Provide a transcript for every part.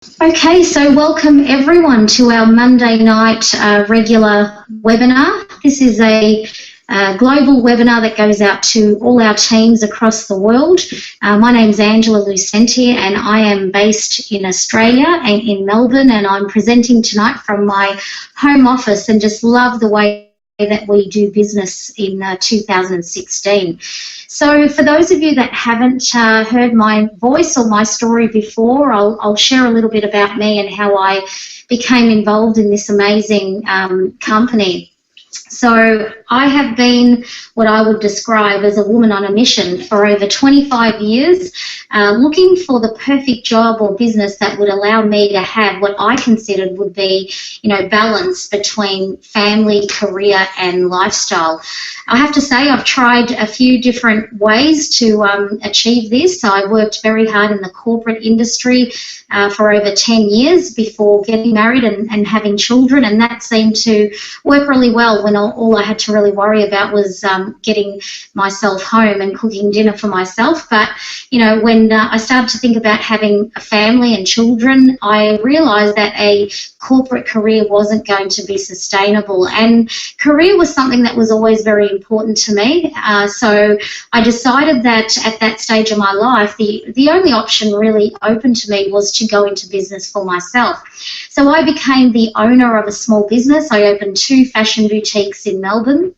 Okay, so welcome everyone to our Monday night regular webinar. This is a global webinar that goes out to all our teams across the world. My name's Angela Lucenti and I am based in Australia and in Melbourne, and I'm presenting tonight from my home office and just love the way that we do business in 2016. So for those of you that haven't heard my voice or my story before, I'll share a little bit about me and how I became involved in this amazing company. So I have been what I would describe as a woman on a mission for over 25 years, looking for the perfect job or business that would allow me to have what I considered would be, balance between family, career and lifestyle. I have to say I've tried a few different ways to achieve this. I worked very hard in the corporate industry for over 10 years before getting married and having children, and that seemed to work really well when all I had to really worry about was getting myself home and cooking dinner for myself. But, when I started to think about having a family and children, I realised that a corporate career wasn't going to be sustainable, and career was something that was always very important to me. So I decided that at that stage of my life, the only option really open to me was to go into business for myself. So I became the owner of a small business. I opened 2 fashion boutiques in Melbourne.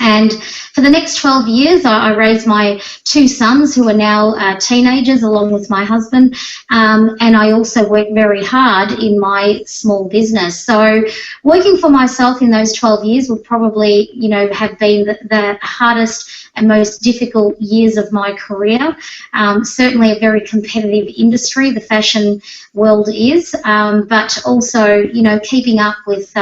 And for the next 12 years, I raised my 2 sons who are now teenagers along with my husband. And I also worked very hard in my small business. So working for myself in those 12 years would probably, have been the hardest and most difficult years of my career. Certainly a very competitive industry, the fashion world is, but also, keeping up with,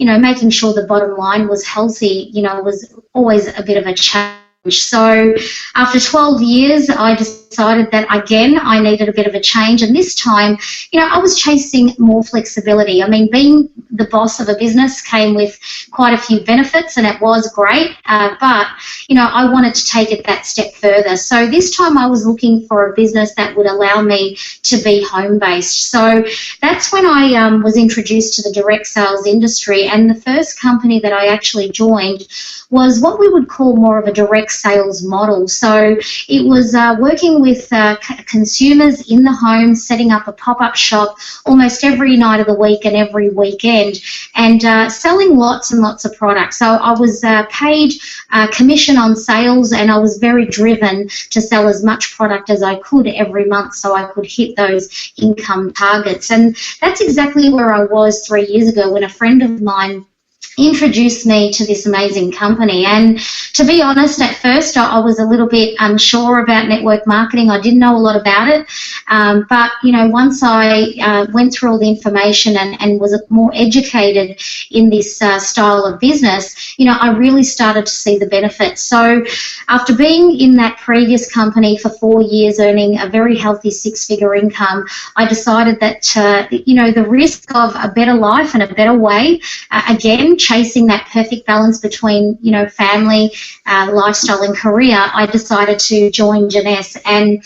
making sure the bottom line was healthy, was always a bit of a challenge. So after 12 years, I decided that, again, I needed a bit of a change. And this time, I was chasing more flexibility. I mean, being the boss of a business came with quite a few benefits, and it was great. But, I wanted to take it that step further. So this time I was looking for a business that would allow me to be home-based. So that's when I was introduced to the direct sales industry. And the first company that I actually joined was what we would call more of a direct sales model. So it was working with consumers in the home, setting up a pop-up shop almost every night of the week and every weekend, and selling lots and lots of products. So I was paid commission on sales, and I was very driven to sell as much product as I could every month so I could hit those income targets. And that's exactly where I was 3 years ago when a friend of mine introduced me to this amazing company. And to be honest, at first I was a little bit unsure about network marketing. I didn't know a lot about it, but once I went through all the information and was more educated in this style of business, I really started to see the benefits. So after being in that previous company for 4 years, earning a very healthy 6-figure income, I decided that the risk of a better life and a better way, again, chasing that perfect balance between, family, lifestyle and career, I decided to join Jeunesse. And,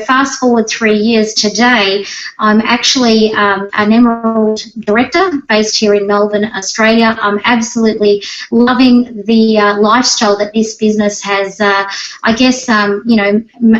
fast forward 3 years today, I'm actually an Emerald Director based here in Melbourne, Australia. I'm absolutely loving the lifestyle that this business has,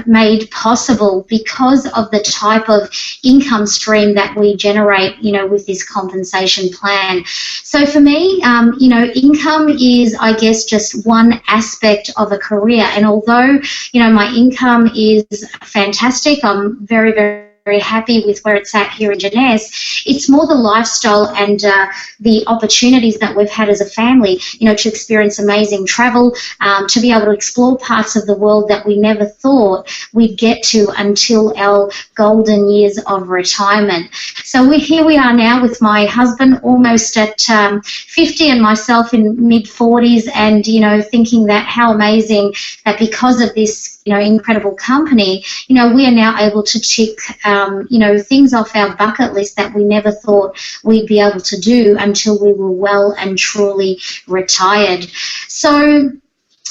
made possible because of the type of income stream that we generate, with this compensation plan. So for me, income is, I guess, just one aspect of a career. And although, my income is fantastic, I'm very, very happy with where it's at here in Jeunesse, it's more the lifestyle and the opportunities that we've had as a family, to experience amazing travel, to be able to explore parts of the world that we never thought we'd get to until our golden years of retirement. So here we are now with my husband almost at 50 and myself in mid-40s, and, thinking that how amazing that because of this, incredible company, we are now able to tick, things off our bucket list that we never thought we'd be able to do until we were well and truly retired. So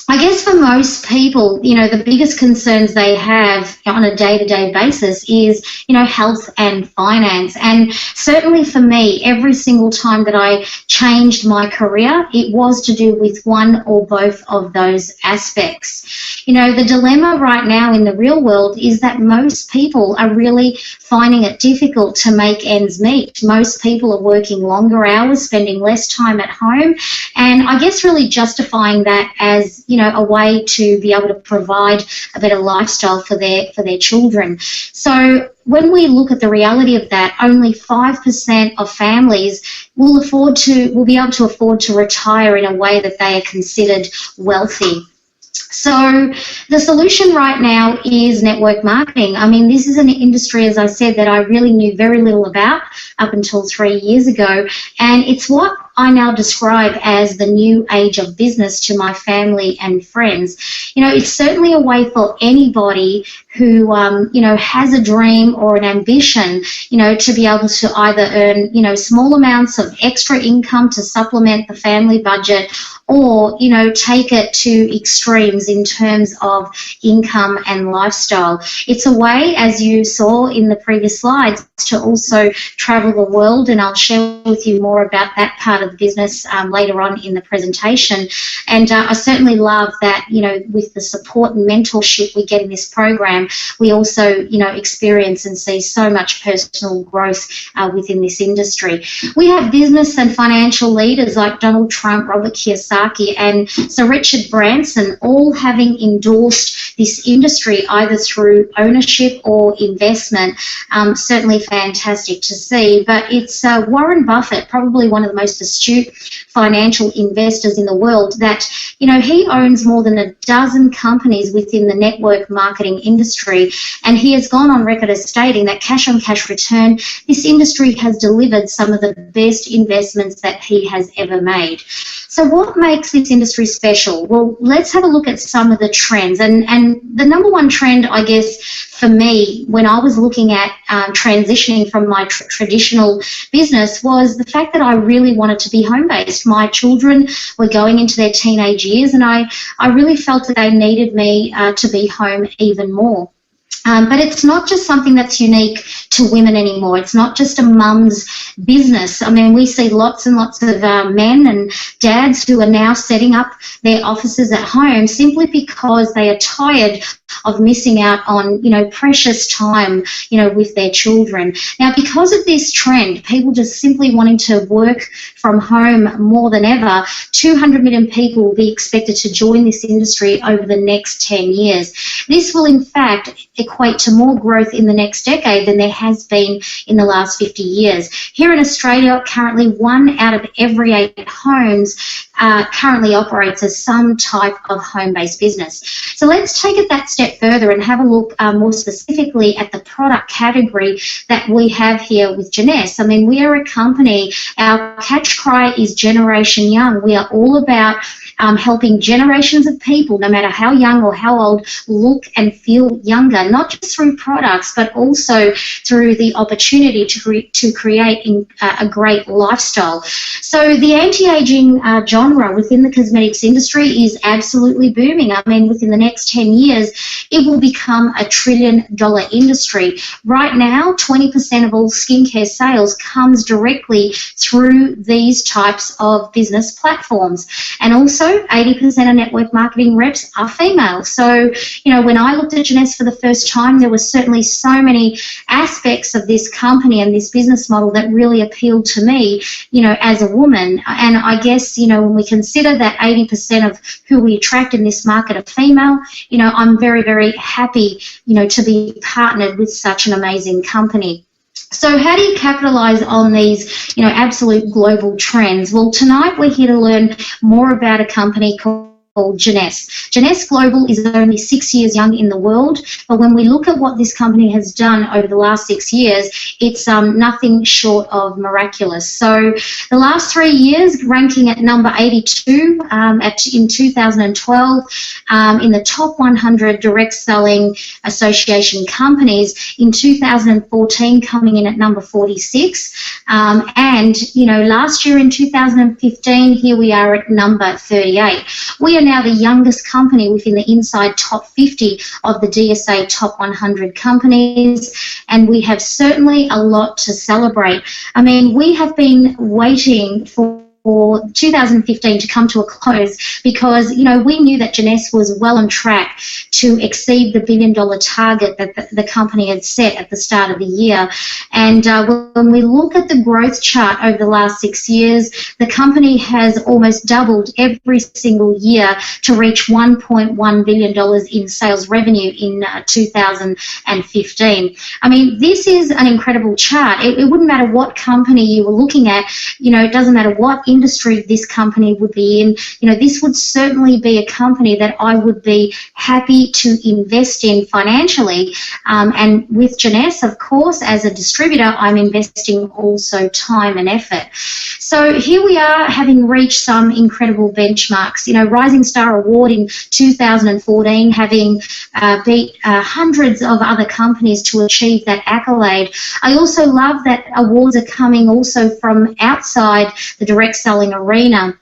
I guess for most people, the biggest concerns they have on a day-to-day basis is, health and finance. And certainly for me, every single time that I changed my career, it was to do with one or both of those aspects. The dilemma right now in the real world is that most people are really finding it difficult to make ends meet. Most people are working longer hours, spending less time at home, and I guess really justifying that as, a way to be able to provide a better lifestyle for their children. So when we look at the reality of that, only 5% of families will be able to afford to retire in a way that they are considered wealthy. So the solution right now is network marketing. I mean, this is an industry, as I said, that I really knew very little about up until 3 years ago, and it's what I now describe as the new age of business to my family and friends. It's certainly a way for anybody who, has a dream or an ambition, to be able to either earn, small amounts of extra income to supplement the family budget, or, take it to extremes in terms of income and lifestyle. It's a way, as you saw in the previous slides, to also travel the world, and I'll share with you more about that part of the business later on in the presentation. And I certainly love that, with the support and mentorship we get in this program, we also, experience and see so much personal growth within this industry. We have business and financial leaders like Donald Trump, Robert Kiyosaki, and Sir Richard Branson, all having endorsed this industry either through ownership or investment. Certainly fantastic to see. But it's Warren Buffett, probably one of the most astute financial investors in the world, that, he owns more than a dozen companies within the network marketing industry, and he has gone on record as stating that cash on cash return, this industry has delivered some of the best investments that he has ever made. So what makes this industry special? Well, let's have a look at some of the trends. And the number one trend, I guess, for me, when I was looking at transitioning from my traditional business, was the fact that I really wanted to be home-based. My children were going into their teenage years, and I really felt that they needed me to be home even more. But it's not just something that's unique to women anymore. It's not just a mum's business. I mean, we see lots and lots of men and dads who are now setting up their offices at home simply because they are tired of missing out on, precious time, with their children. Now, because of this trend, people just simply wanting to work from home more than ever, 200 million people will be expected to join this industry over the next 10 years. This will, in fact, equate to more growth in the next decade than there has been in the last 50 years. Here in Australia, currently 1 out of every 8 homes currently operates as some type of home-based business. So let's take it that step further and have a look more specifically at the product category that we have here with Jeunesse. I mean, we are a company, our catch cry is Generation Young. We are all about helping generations of people, no matter how young or how old, look and feel younger, not just through products, but also through the opportunity to create a great lifestyle. So the anti-aging genre within the cosmetics industry is absolutely booming. I mean, within the next 10 years, it will become $1 trillion industry. Right now, 20% of all skincare sales comes directly through these types of business platforms. And also, 80% of network marketing reps are female. So, when I looked at Jeunesse for the first time, there were certainly so many aspects of this company and this business model that really appealed to me, as a woman. And I guess, when we consider that 80% of who we attract in this market are female, I'm very, very happy, to be partnered with such an amazing company. So how do you capitalize on these, absolute global trends? Well, tonight we're here to learn more about a company called Jeunesse. Jeunesse Global is only 6 years young in the world, but when we look at what this company has done over the last 6 years, it's nothing short of miraculous. So the last 3 years, ranking at number 82 in 2012 in the top 100 direct selling association companies. In 2014, coming in at number 46, and last year in 2015, here we are at number 38. We are now the youngest company within the inside top 50 of the DSA top 100 companies, and we have certainly a lot to celebrate. I mean, we have been waiting for 2015 to come to a close because, you know, we knew that Jeunesse was well on track to exceed the $1 billion target that the company had set at the start of the year. And when we look at the growth chart over the last 6 years, the company has almost doubled every single year to reach $1.1 billion in sales revenue in 2015. I mean, this is an incredible chart. It wouldn't matter what company you were looking at, you know, it doesn't matter what industry this company would be in, you know, this would certainly be a company that I would be happy to invest in financially. And with Jeunesse, of course, as a distributor, I'm investing also time and effort. So here we are, having reached some incredible benchmarks. You know, Rising Star Award in 2014, having beat hundreds of other companies to achieve that accolade. I also love that awards are coming also from outside the direct selling arena.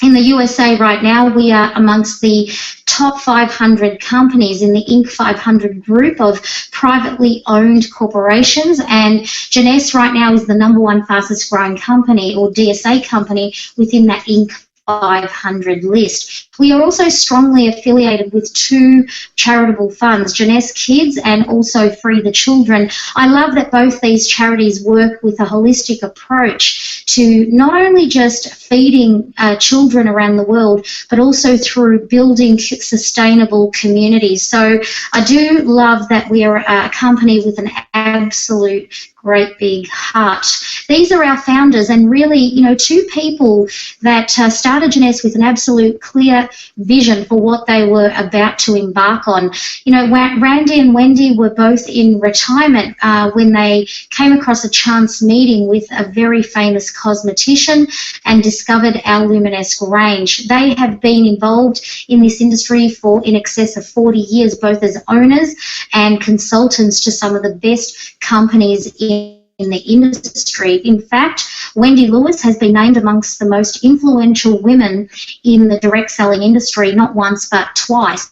In the USA right now, we are amongst the top 500 companies in the Inc. 500 group of privately owned corporations, and Jeunesse right now is the #1 fastest growing company, or DSA company, within that Inc. 500 list. We are also strongly affiliated with 2 charitable funds, Jeunesse Kids and also Free the Children. I love that both these charities work with a holistic approach to not only just feeding children around the world, but also through building sustainable communities. So I do love that we are a company with an absolute great big heart. These are our founders, and really, you know, 2 people that started Jeunesse with an absolute clear vision for what they were about to embark on. You know, Randy and Wendy were both in retirement when they came across a chance meeting with a very famous cosmetician and discovered our Luminesque range. They have been involved in this industry for in excess of 40 years, both as owners and consultants to some of the best companies in the industry. In fact, Wendy Lewis has been named amongst the most influential women in the direct selling industry, not once but twice.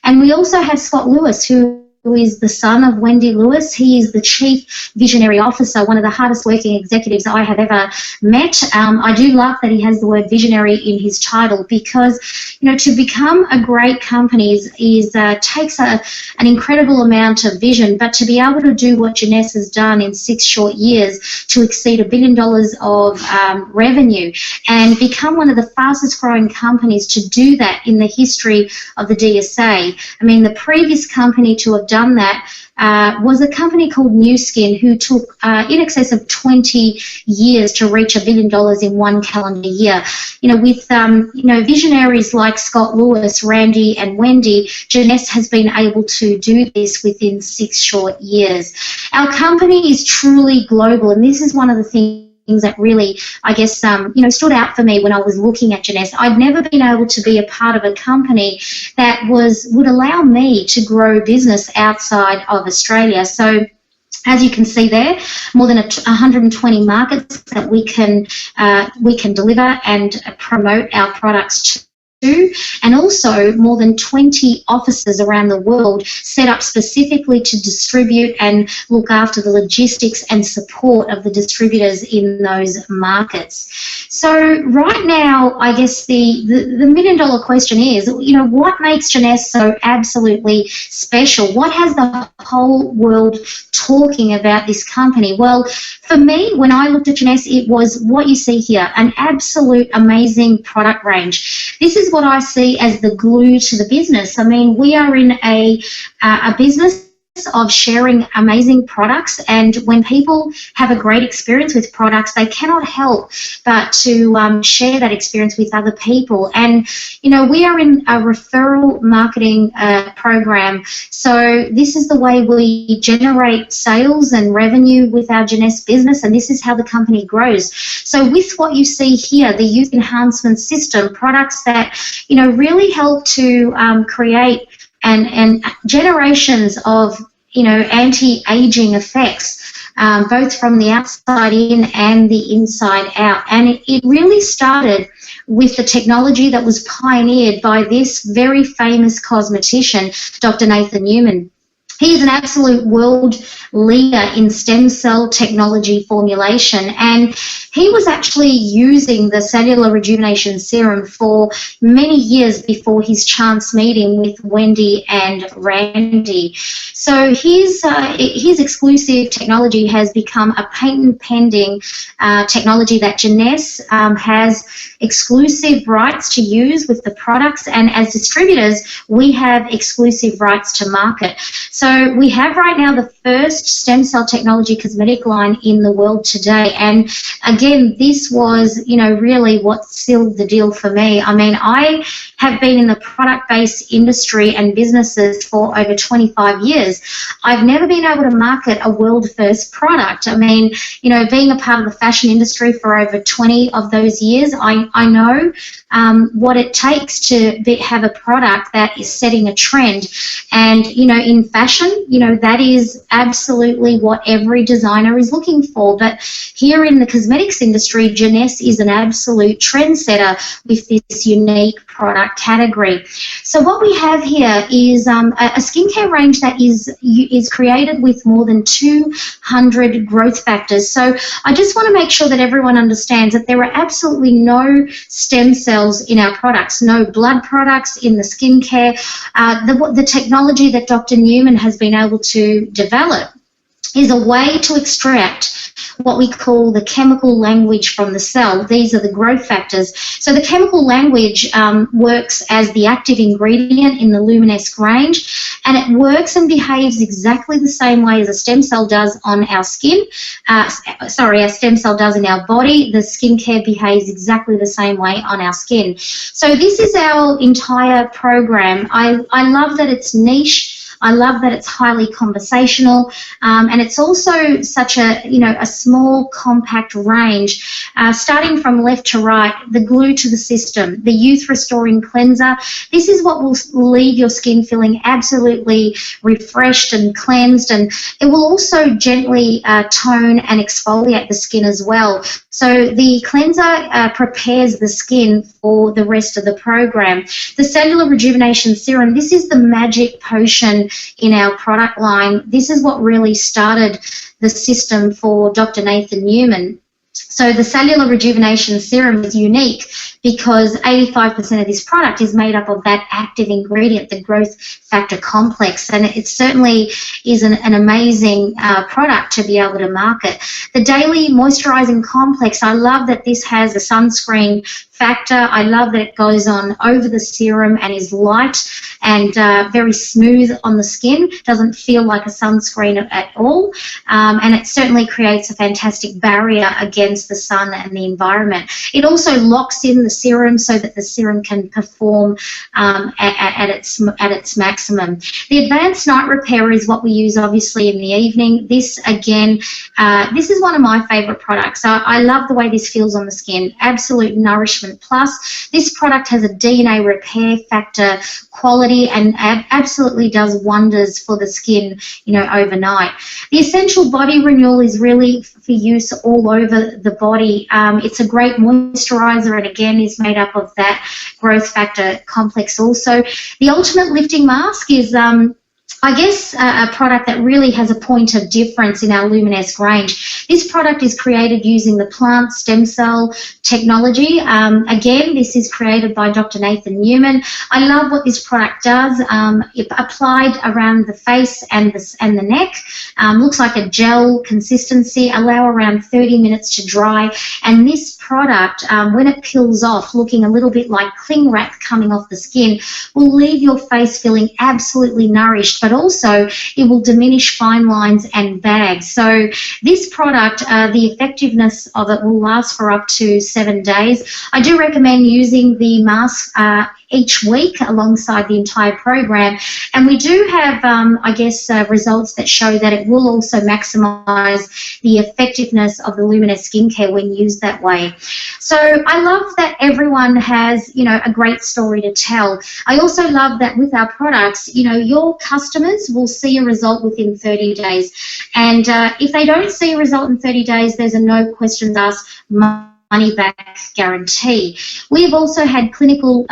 And we also have Scott Lewis, who is the son of Wendy Lewis. He is the Chief Visionary Officer, one of the hardest working executives I have ever met. I do love that he has the word visionary in his title because, you know, to become a great company takes an incredible amount of vision, but to be able to do what Jeunesse has done in 6 short years to exceed $1 billion of revenue and become one of the fastest growing companies to do that in the history of the DSA. I mean, the previous company to have done that was a company called New Skin, who took in excess of 20 years to reach $1 billion in 1 calendar year. You know, with you know, visionaries like Scott Lewis, Randy, and Wendy, Jeunesse has been able to do this within 6 short years. Our company is truly global, and this is one of the things that really, I guess, you know, stood out for me when I was looking at Jeunesse. I'd never been able to be a part of a company that would allow me to grow business outside of Australia. So as you can see there, more than 120 markets that we can deliver and promote our products to. And also more than 20 offices around the world set up specifically to distribute and look after the logistics and support of the distributors in those markets. So right now, I guess the $1 million question is, you know, what makes Jeunesse so absolutely special? What has the whole world talking about this company? Well, for me, when I looked at Jeunesse, it was what you see here, an absolute amazing product range. This is what I see as the glue to the business. I mean, we are in a business of sharing amazing products, and when people have a great experience with products, they cannot help but to share that experience with other people. And you know, we are in a referral marketing program, so this is the way we generate sales and revenue with our Jeunesse business, and this is how the company grows. So with what you see here, the youth enhancement system, products that, you know, really help to create and generations of, you know, anti-aging effects both from the outside in and the inside out. And it really started with the technology that was pioneered by this very famous cosmetician, Dr. Nathan Newman. He is an absolute world leader in stem cell technology formulation, and he was actually using the cellular rejuvenation serum for many years before his chance meeting with Wendy and Randy. So his exclusive technology has become a patent-pending technology that Jeunesse has exclusive rights to use with the products, and as distributors, we have exclusive rights to market. So we have right now the first stem cell technology cosmetic line in the world today, and again, this was, really what sealed the deal for me. I mean, I have been in the product-based industry and businesses for over 25 years. I've never been able to market a world-first product. I mean, being a part of the fashion industry for over 20 of those years, I know what it takes to have a product that is setting a trend. And, in fashion, that is absolutely what every designer is looking for. But here in the cosmetics industry, Jeunesse is an absolute trendsetter with this unique product category. So what we have here is a skincare range that is created with more than 200 growth factors. So I just want to make sure that everyone understands that there are absolutely no stem cells in our products, no blood products in the skincare. The technology that Dr. Newman has been able to develop is a way to extract what we call the chemical language from the cell. These are the growth factors. So the chemical language works as the active ingredient in the Luminesque range, and it works and behaves exactly the same way as a stem cell does on our skin. Our stem cell does in our body. The skincare behaves exactly the same way on our skin. So this is our entire program. I love that it's niche. I love that it's highly conversational, and it's also such a small, compact range. Starting from left to right, the glue to the system, the youth restoring cleanser. This is what will leave your skin feeling absolutely refreshed and cleansed, and it will also gently tone and exfoliate the skin as well. So the cleanser prepares the skin for the rest of the program. The cellular rejuvenation serum, this is the magic potion in our product line. This is what really started the system for Dr. Nathan Newman. So the cellular rejuvenation serum is unique because 85% of this product is made up of that active ingredient, the growth factor complex, and it certainly is an amazing product to be able to market. The daily moisturizing complex, I love that this has a sunscreen factor. I love that it goes on over the serum and is light and very smooth on the skin. Doesn't feel like a sunscreen at all, and it certainly creates a fantastic barrier against the sun and the environment. It also locks in the serum so that the serum can perform at its maximum. The advanced night repair is what we use obviously in the evening. This again, this is one of my favorite products. I love the way this feels on the skin. Absolute nourishment plus. This product has a DNA repair factor quality and absolutely does wonders for the skin, overnight. The essential body renewal is really for use all over the body. It's a great moisturizer and again is made up of that growth factor complex also. The ultimate lifting mask is I guess a product that really has a point of difference in our Luminesque range. This product is created using the plant stem cell technology. Again, this is created by Dr. Nathan Newman. I love what this product does. It applied around the face and the neck. Looks like a gel consistency. Allow around 30 minutes to dry. And this product, when it peels off, looking a little bit like cling wrap coming off the skin, will leave your face feeling absolutely nourished, but also it will diminish fine lines and bags. So this product, the effectiveness of it will last for up to 7 days. I do recommend using the mask each week alongside the entire program, and we do have results that show that it will also maximize the effectiveness of the Luminesque skincare when used that way. So I love that everyone has a great story to tell. I also love that with our products, your customer customers will see a result within 30 days. And if they don't see a result in 30 days, there's a no questions asked money back guarantee. We've also had clinical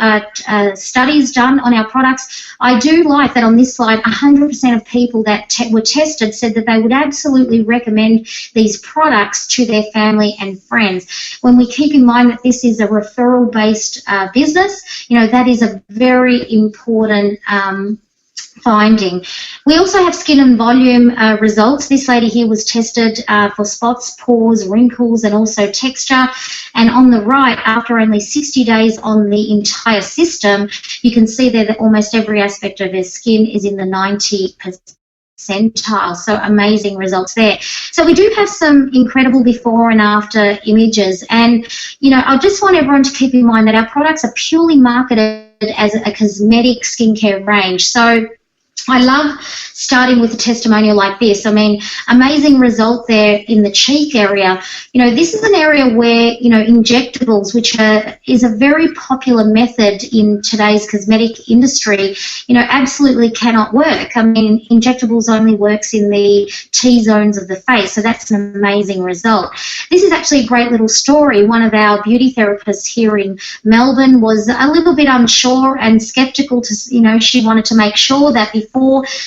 studies done on our products. I do like that on this slide, 100% of people that were tested said that they would absolutely recommend these products to their family and friends. When we keep in mind that this is a referral-based business, you know, that is a very important finding. We also have skin and volume results. This lady here was tested for spots, pores, wrinkles, and also texture. And on the right, after only 60 days on the entire system, you can see there that almost every aspect of her skin is in the 90 percentile. So amazing results there. So we do have some incredible before and after images. And, you know, I just want everyone to keep in mind that our products are purely marketed as a cosmetic skincare range. So I love starting with a testimonial like this. I mean, amazing result there in the cheek area. You know, this is an area where, you know, injectables, which is a very popular method in today's cosmetic industry, you know, absolutely cannot work. I mean, injectables only works in the T-zones of the face, so that's an amazing result. This is actually a great little story. One of our beauty therapists here in Melbourne was a little bit unsure and skeptical to, you know, she wanted to make sure that before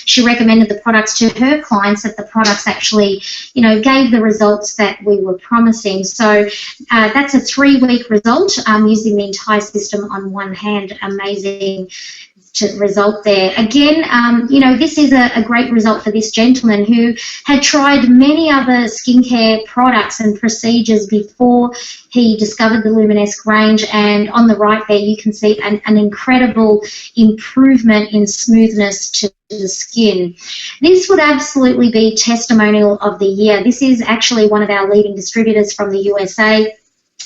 she recommended the products to her clients that the products actually, you know, gave the results that we were promising. So that's a 3-week result using the entire system on one hand. Amazing result there. Again, you know, this is a great result for this gentleman who had tried many other skincare products and procedures before he discovered the Luminesque range, and on the right there you can see an incredible improvement in smoothness to the skin. This would absolutely be testimonial of the year. This is actually one of our leading distributors from the USA,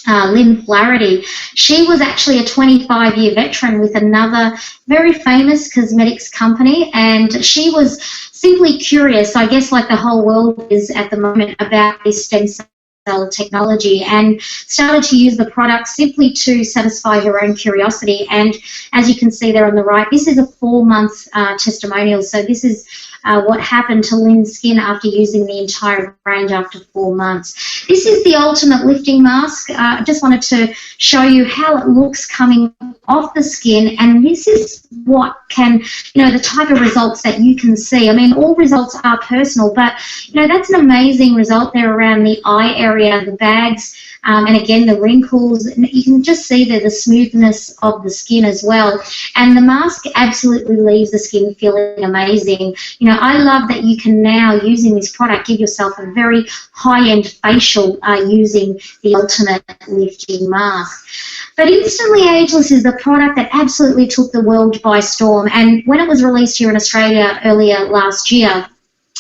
Lynn Flaherty. She was actually a 25-year veteran with another very famous cosmetics company, and she was simply curious, I guess like the whole world is at the moment, about this stem cell technology, and started to use the product simply to satisfy her own curiosity. And as you can see there on the right, this is a 4-month testimonial. So this is what happened to Lynn's skin after using the entire range after 4 months. This is the ultimate lifting mask. I just wanted to show you how it looks coming off the skin, and this is what can, you know, the type of results that you can see. I mean, all results are personal, but, you know, that's an amazing result there around the eye area, the bags, and again the wrinkles. You can just see there the smoothness of the skin as well, and the mask absolutely leaves the skin feeling amazing. You know, I love that you can now, using this product, give yourself a very high-end facial using the ultimate lifting mask. But Instantly Ageless is the product that absolutely took the world by storm, and when it was released here in Australia earlier last year,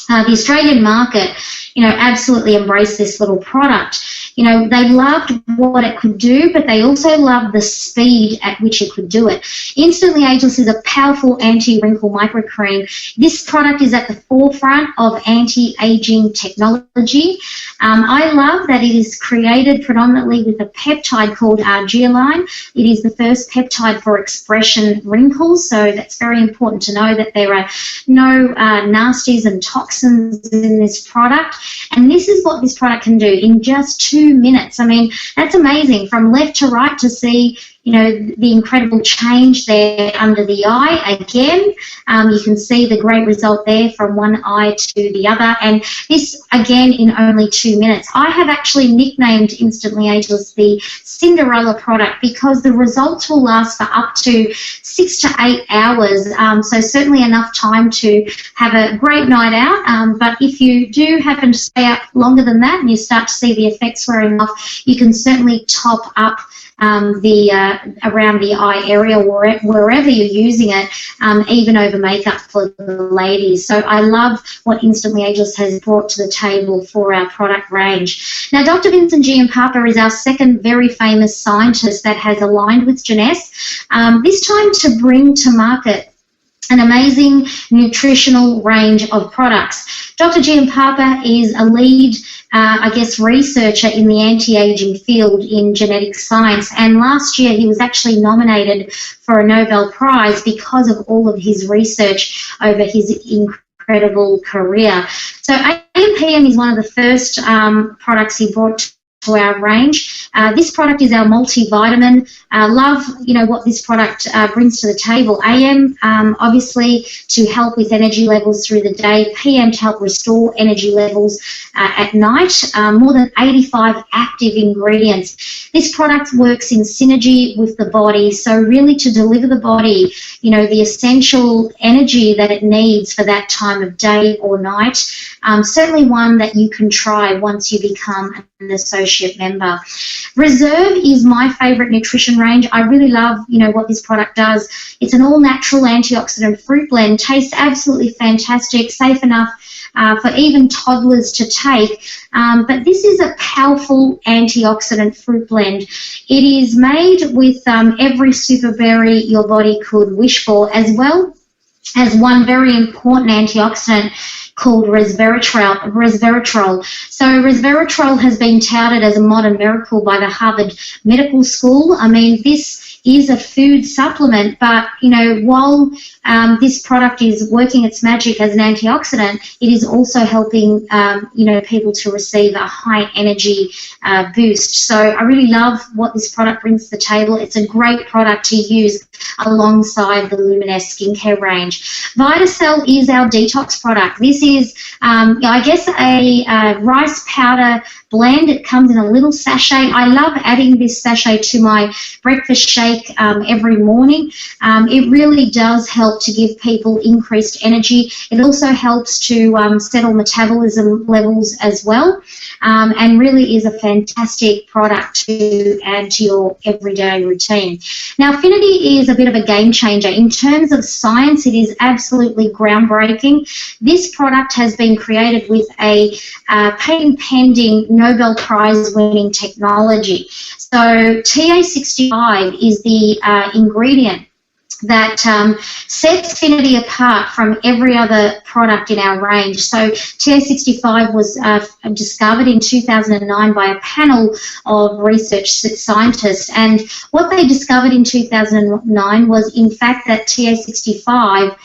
the Australian market, you know, absolutely embraced this little product. You know, they loved what it could do, but they also loved the speed at which it could do it. Instantly Ageless is a powerful anti-wrinkle microcream. This product is at the forefront of anti-aging technology. I love that it is created predominantly with a peptide called arginine. It is the first peptide for expression wrinkles, so that's very important to know that there are no nasties and toxins in this product. And this is what this product can do in just 2 minutes. I mean, that's amazing. From left to right to see, you know, the incredible change there under the eye. Again, you can see the great result there from one eye to the other, and this again in only 2 minutes. I have actually nicknamed Instantly Ageless the Cinderella product because the results will last for up to 6 to 8 hours, so certainly enough time to have a great night out, but if you do happen to stay up longer than that and you start to see the effects wearing off, you can certainly top up around the eye area, wherever you're using it, even over makeup for the ladies. So I love what Instantly Ageless has brought to the table for our product range. Now, Dr. Vincent Giampapa is our second very famous scientist that has aligned with Jeunesse, this time to bring to market an amazing nutritional range of products. Dr. Giampapa is a lead, researcher in the anti-aging field in genetic science. And last year he was actually nominated for a Nobel Prize because of all of his research over his incredible career. So AMPM is one of the first products he brought to our range. This product is our multivitamin. Love, what this product brings to the table. AM, obviously, to help with energy levels through the day. PM, to help restore energy levels at night. More than 85 active ingredients. This product works in synergy with the body, so really to deliver the body, the essential energy that it needs for that time of day or night. Certainly one that you can try once you become an associate member. Reserve is my favourite nutrition range. I really love, what this product does. It's an all-natural antioxidant fruit blend. Tastes absolutely fantastic, safe enough for even toddlers to take. But this is a powerful antioxidant fruit blend. It is made with every super berry your body could wish for, as well as one very important antioxidant called resveratrol. So resveratrol has been touted as a modern miracle by the Harvard Medical School. I mean, this is a food supplement, but, while this product is working its magic as an antioxidant, it is also helping, people to receive a high energy boost. So I really love what this product brings to the table. It's a great product to use alongside the Luminous skincare range. VitaCell is our detox product. This is, a rice powder blend. It comes in a little sachet. I love adding this sachet to my breakfast shake every morning. It really does help to give people increased energy. It also helps to settle metabolism levels as well, and really is a fantastic product to add to your everyday routine. Now, Affinity is a bit of a game changer. In terms of science, it is absolutely groundbreaking. This product has been created with a patent-pending Nobel Prize-winning technology. So TA65 is the ingredient that sets Affinity apart from every other product in our range. So TA65 was discovered in 2009 by a panel of research scientists, and what they discovered in 2009 was, in fact, that TA65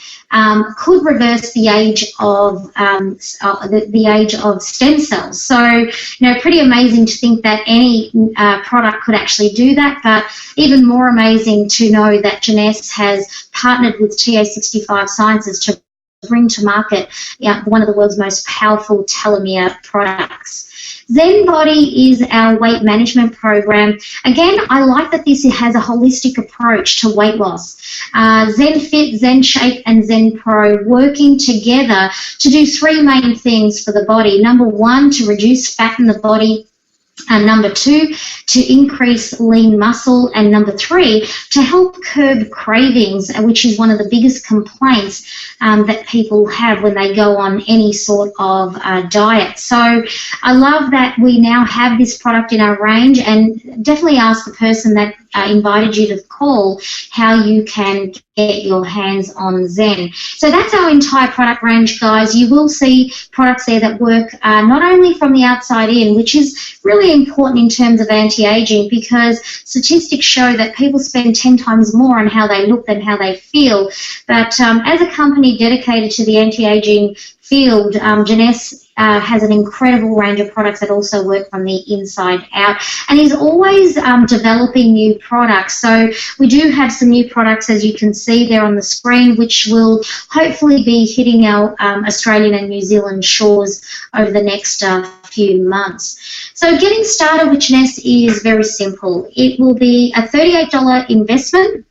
could reverse the age of stem cells. So, pretty amazing to think that any product could actually do that, but even more amazing to know that Jeunesse has partnered with TA65 Sciences to bring to market one of the world's most powerful telomere products. Zen Body is our weight management program. Again, I like that this has a holistic approach to weight loss. Zen Fit, Zen Shape and Zen Pro working together to do three main things for the body. Number one, to reduce fat in the body. Number two, to increase lean muscle, and number three, to help curb cravings, which is one of the biggest complaints that people have when they go on any sort of diet. So I love that we now have this product in our range, and definitely ask the person that invited you to call how you can get your hands on Zen. So that's our entire product range, guys. You will see products there that work not only from the outside in, which is really important in terms of anti-aging, because statistics show that people spend 10 times more on how they look than how they feel. But as a company dedicated to the anti-aging field, Jeunesse has an incredible range of products that also work from the inside out, and is always developing new products. So we do have some new products, as you can see there on the screen, which will hopefully be hitting our Australian and New Zealand shores over the next few months. So getting started with Jeunesse is very simple. It will be a $38 investment.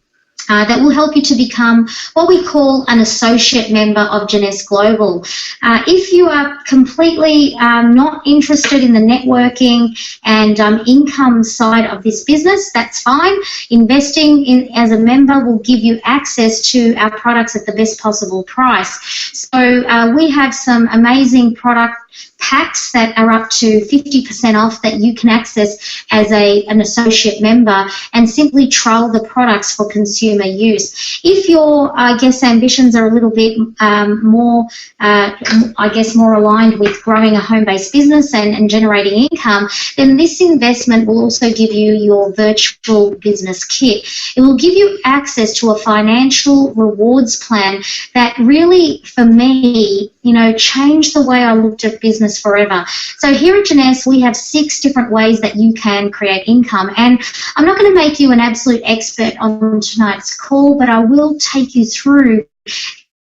That will help you to become what we call an associate member of Jeunesse Global. If you are completely not interested in the networking and income side of this business, that's fine. Investing in as a member will give you access to our products at the best possible price. So we have some amazing product packs that are up to 50% off that you can access as an associate member and simply trial the products for consumer use. If your, I guess, ambitions are a little bit more, I guess, more aligned with growing a home-based business and generating income, then this investment will also give you your virtual business kit. It will give you access to a financial rewards plan that really, for me, changed the way I looked at business forever. So here at Jeunesse, we have 6 different ways that you can create income. And I'm not going to make you an absolute expert on tonight's call, but I will take you through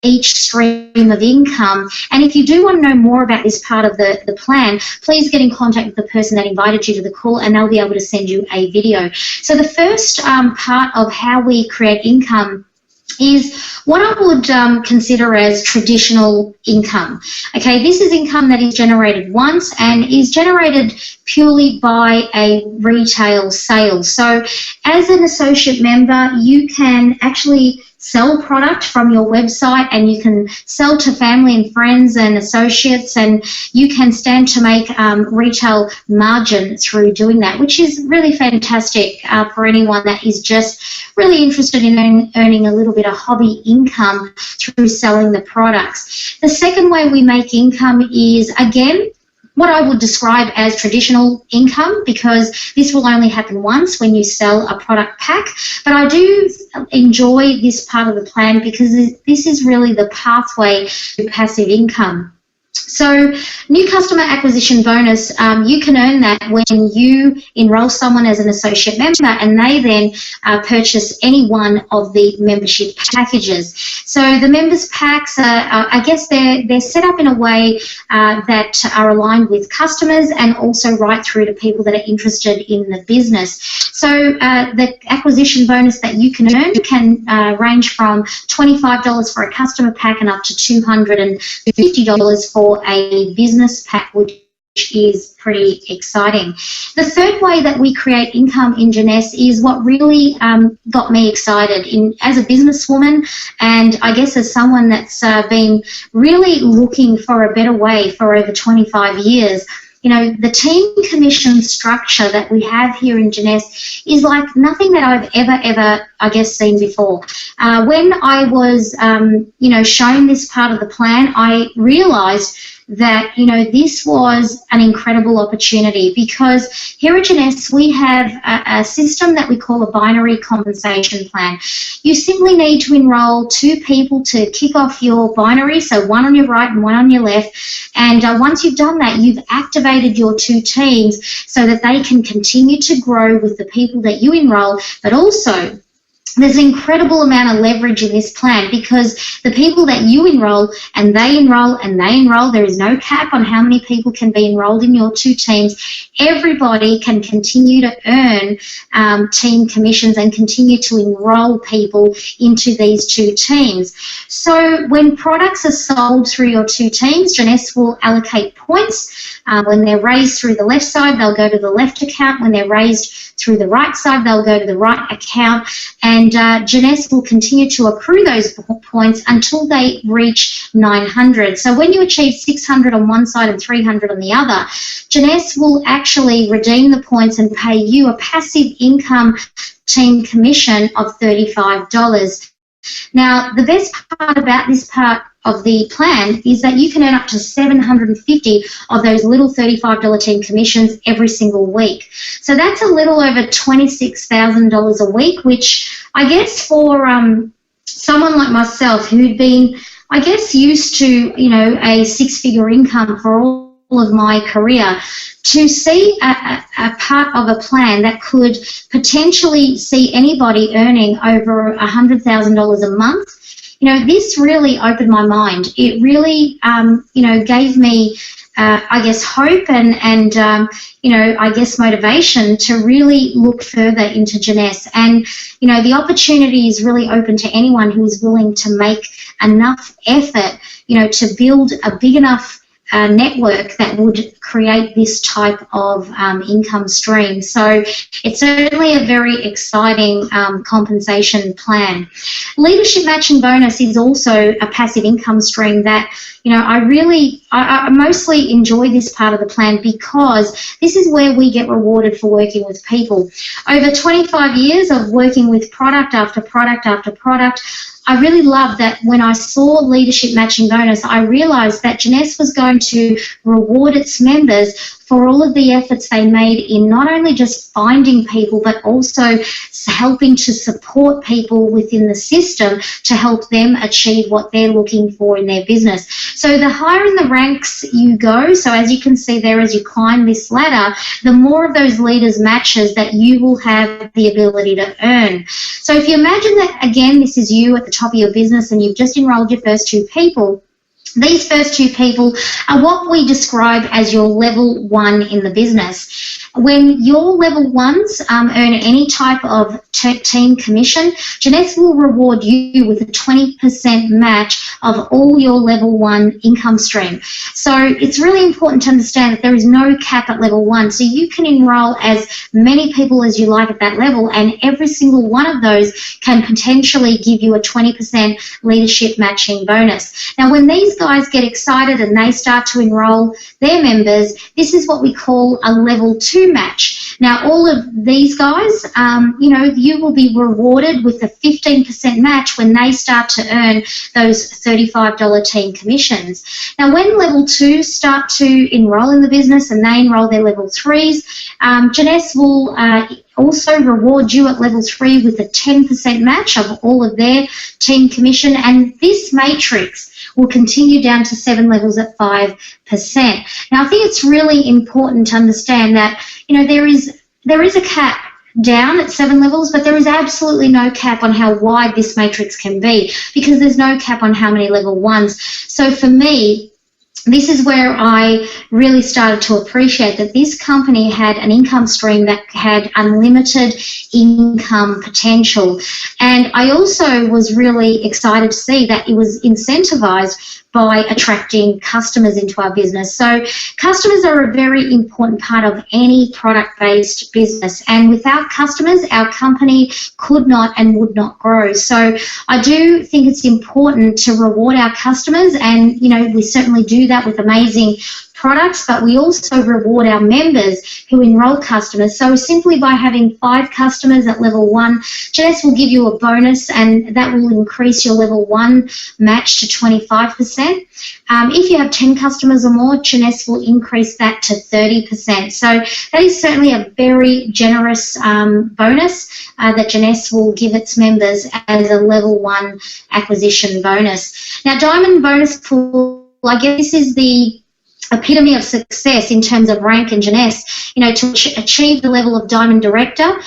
each stream of income. And if you do want to know more about this part of the plan, please get in contact with the person that invited you to the call and they'll be able to send you a video. So the first part of how we create income is what I would consider as traditional income. Okay, this is income that is generated once and is generated purely by a retail sale. So as an associate member, you can actually sell product from your website and you can sell to family and friends and associates, and you can stand to make retail margin through doing that, which is really fantastic for anyone that is just really interested in earning a little bit of hobby income through selling the products. The second way we make income is, again, what I would describe as traditional income, because this will only happen once when you sell a product pack. But I do enjoy this part of the plan because this is really the pathway to passive income. So new customer acquisition bonus, you can earn that when you enroll someone as an associate member and they then purchase any one of the membership packages. So the members packs, I guess they're set up in a way that are aligned with customers and also right through to people that are interested in the business. So the acquisition bonus that you can earn can range from $25 for a customer pack and up to $250 for a business pack, which is pretty exciting. The third way that we create income in Jeunesse is what really got me excited as a businesswoman, and I guess as someone that's been really looking for a better way for over 25 years. The team commission structure that we have here in Jeunesse is like nothing that I've ever, I guess, seen before. When I was, shown this part of the plan, I realised that, this was an incredible opportunity, because here at Jeunesse we have a system that we call a binary compensation plan. You simply need to enroll 2 people to kick off your binary, so one on your right and one on your left, and once you've done that, you've activated your 2 teams so that they can continue to grow with the people that you enroll, but also there's an incredible amount of leverage in this plan, because the people that you enroll and they enroll, there is no cap on how many people can be enrolled in your 2 teams. Everybody can continue to earn team commissions and continue to enroll people into these 2 teams. So when products are sold through your 2 teams, Jeunesse will allocate points. When they're raised through the left side, they'll go to the left account. When they're raised through the right side, they'll go to the right account, and Jeunesse will continue to accrue those points until they reach 900. So when you achieve 600 on one side and 300 on the other, Jeunesse will actually redeem the points and pay you a passive income team commission of $35. Now, the best part about this part of the plan is that you can earn up to 750 of those little $35 team commissions every single week. So that's a little over $26,000 a week, which I guess for someone like myself who'd been, I guess, used to, a 6-figure income for all of my career, to see a part of a plan that could potentially see anybody earning over $100,000 a month, this really opened my mind. It really, gave me, I guess, hope and I guess motivation to really look further into Jeunesse. And, the opportunity is really open to anyone who is willing to make enough effort, to build a big enough network that would create this type of income stream. So it's certainly a very exciting compensation plan. Leadership matching bonus is also a passive income stream that, you know, I mostly enjoy this part of the plan because this is where we get rewarded for working with people. Over 25 years of working with product after product after product, I really love that when I saw leadership matching bonus, I realised that Jeunesse was going to reward its members for all of the efforts they made in not only just finding people, but also helping to support people within the system to help them achieve what they're looking for in their business. So the higher in the ranks you go, so as you can see there, as you climb this ladder, the more of those leaders matches that you will have the ability to earn. So if you imagine that, again, this is you at the top of your business and you've just enrolled your first 2 people, these first 2 people are what we describe as your level 1 in the business. When your level 1s earn any type of team commission, Jeunesse will reward you with a 20% match of all your level 1 income stream. So it's really important to understand that there is no cap at level 1. So you can enroll as many people as you like at that level, and every single one of those can potentially give you a 20% leadership matching bonus. Now, when these guys get excited and they start to enroll their members, this is what we call a level 2 match. Now, all of these guys, you know, you will be rewarded with a 15% match when they start to earn those $35 team commissions. Now, when level 2s start to enroll in the business and they enroll their level 3s, Jeunesse will also reward you at level 3 with a 10% match of all of their team commission, and this matrix will continue down to 7 levels at 5%. Now, I think it's really important to understand that, you know, there is a cap down at 7 levels, but there is absolutely no cap on how wide this matrix can be because there's no cap on how many level 1s. So for me, this is where I really started to appreciate that this company had an income stream that had unlimited income potential. And I also was really excited to see that it was incentivized by attracting customers into our business. So customers are a very important part of any product-based business, and without customers, our company could not and would not grow. So I do think it's important to reward our customers, and you know, we certainly do that with amazing products, but we also reward our members who enroll customers. So simply by having 5 customers at level 1, Jeunesse will give you a bonus, and that will increase your level 1 match to 25%. If you have 10 customers or more, Jeunesse will increase that to 30%. So that is certainly a very generous bonus that Jeunesse will give its members as a level 1 acquisition bonus. Now, Diamond Bonus Pool, I guess this is the epitome of success in terms of rank and Jeunesse. You know, to achieve the level of Diamond Director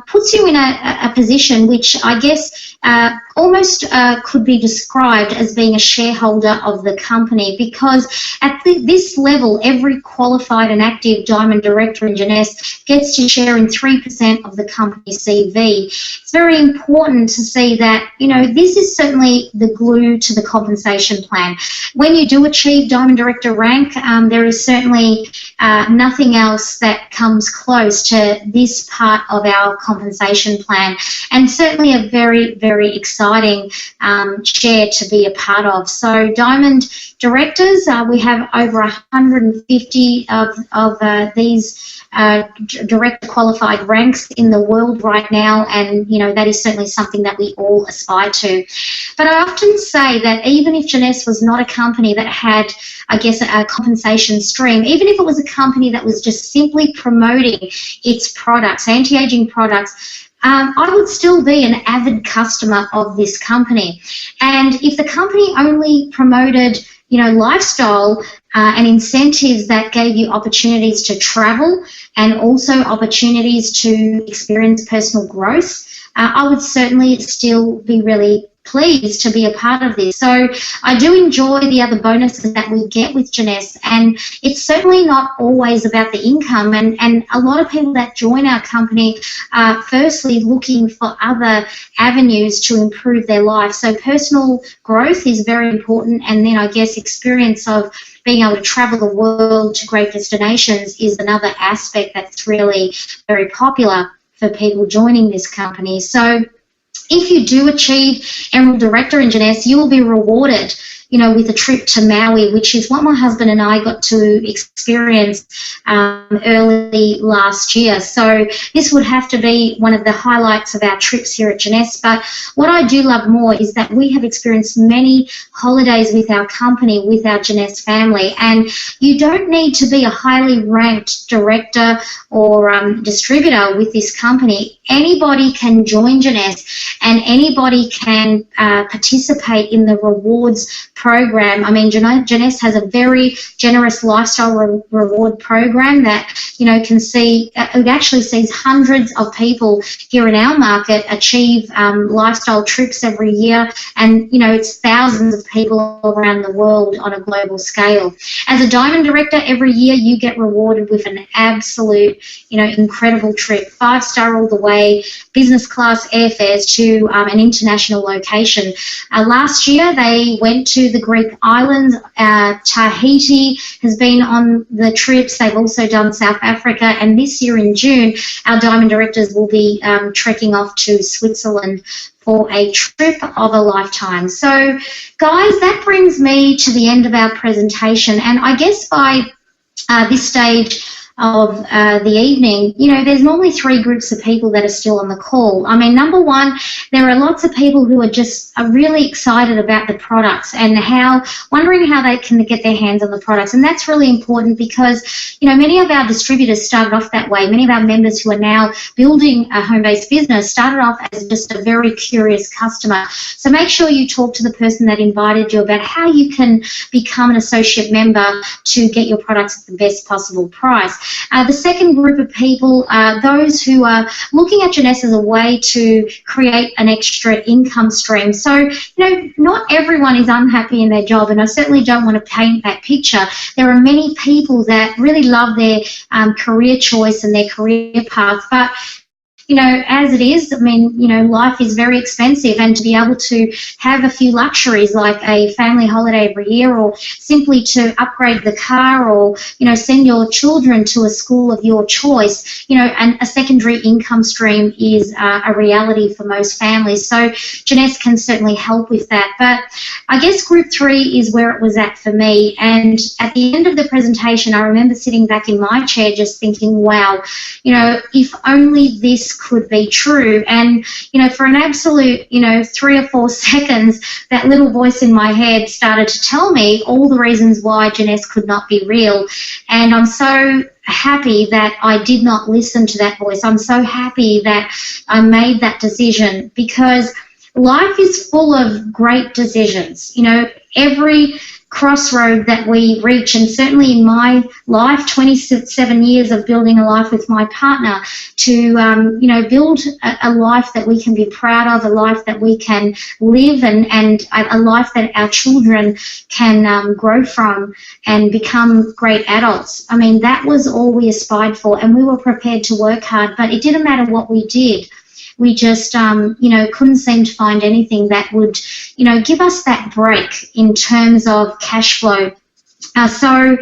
puts you in a position which I guess almost could be described as being a shareholder of the company, because at this level, every qualified and active Diamond Director in Jeunesse gets to share in 3% of the company's CV. It's very important to see that, you know, this is certainly the glue to the compensation plan. When you do achieve Diamond Director rank, there is certainly nothing else that comes close to this part of our compensation plan, and certainly a very, very exciting share to be a part of. So Diamond Directors, we have over 150 of these direct qualified ranks in the world right now, and you know, that is certainly something that we all aspire to. But I often say that even if Jeunesse was not a company that had, I guess, a compensation stream, even if it was a company that was just simply promoting its products, anti-aging products, I would still be an avid customer of this company. And if the company only promoted, you know, lifestyle and incentives that gave you opportunities to travel and also opportunities to experience personal growth, I would certainly still be really pleased to be a part of this. So I do enjoy the other bonuses that we get with Jeunesse, and it's certainly not always about the income, and a lot of people that join our company are firstly looking for other avenues to improve their life. So personal growth is very important, and then I guess experience of being able to travel the world to great destinations is another aspect that's really very popular for people joining this company. So if you do achieve Emerald Director in Jeunesse, you will be rewarded, with a trip to Maui, which is what my husband and I got to experience early last year. So this would have to be one of the highlights of our trips here at Jeunesse. But what I do love more is that we have experienced many holidays with our company, with our Jeunesse family, and you don't need to be a highly ranked director or distributor with this company. Anybody can join Jeunesse, and anybody can participate in the rewards program. I mean, Jeunesse has a very generous lifestyle reward program that, can see, it actually sees hundreds of people here in our market achieve lifestyle trips every year, and, it's thousands of people around the world on a global scale. As a Diamond Director, every year you get rewarded with an absolute, incredible trip, 5-star all the way, business class airfares to an international location. Last year they went to the Greek islands. Tahiti has been on the trips. They've also done South Africa, and this year in June our Diamond Directors will be trekking off to Switzerland for a trip of a lifetime. So guys, that brings me to the end of our presentation, and I guess by this stage of the evening, there's normally 3 groups of people that are still on the call. I mean, number one, there are lots of people who are really excited about the products and wondering how they can get their hands on the products. And that's really important because, many of our distributors started off that way. Many of our members who are now building a home-based business started off as just a very curious customer. So make sure you talk to the person that invited you about how you can become an associate member to get your products at the best possible price. The second group of people are those who are looking at Jeunesse as a way to create an extra income stream. So, not everyone is unhappy in their job, and I certainly don't want to paint that picture. There are many people that really love their career choice and their career path, but as it is, I mean, life is very expensive, and to be able to have a few luxuries like a family holiday every year, or simply to upgrade the car, or, send your children to a school of your choice, and a secondary income stream is a reality for most families. So Jeunesse can certainly help with that. But I guess group 3 is where it was at for me. And at the end of the presentation, I remember sitting back in my chair just thinking, wow, if only this could be true. And for an absolute 3 or 4 seconds, that little voice in my head started to tell me all the reasons why Jeunesse could not be real. And I'm so happy that I did not listen to that voice. I'm so happy that I made that decision, because life is full of great decisions. Every crossroad that we reach, and certainly in my life, 27 years of building a life with my partner, to build a life that we can be proud of, a life that we can live, and a life that our children can grow from and become great adults. I mean, that was all we aspired for, and we were prepared to work hard, but it didn't matter what we did. We just, couldn't seem to find anything that would, give us that break in terms of cash flow. So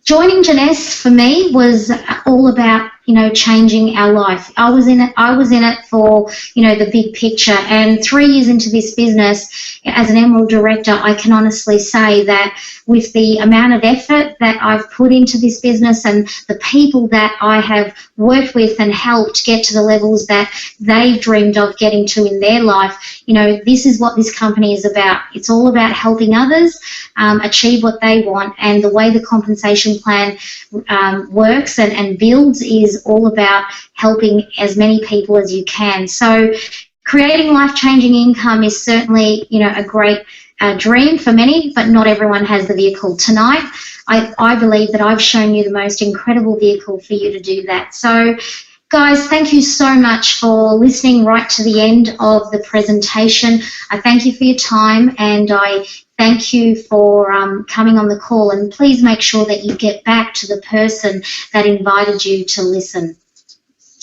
joining Jeunesse for me was all about, changing our life. I was in it for, the big picture. And 3 years into this business, as an Emerald Director, I can honestly say that with the amount of effort that I've put into this business and the people that I have worked with and helped get to the levels that they dreamed of getting to in their life, this is what this company is about. It's all about helping others achieve what they want, and the way the compensation plan works and builds is all about helping as many people as you can. So creating life-changing income is certainly, a great dream for many, but not everyone has the vehicle. Tonight, I believe that I've shown you the most incredible vehicle for you to do that. So Guys, thank you so much for listening right to the end of the presentation. I thank you for your time, and I thank you for coming on the call. And please make sure that you get back to the person that invited you to listen.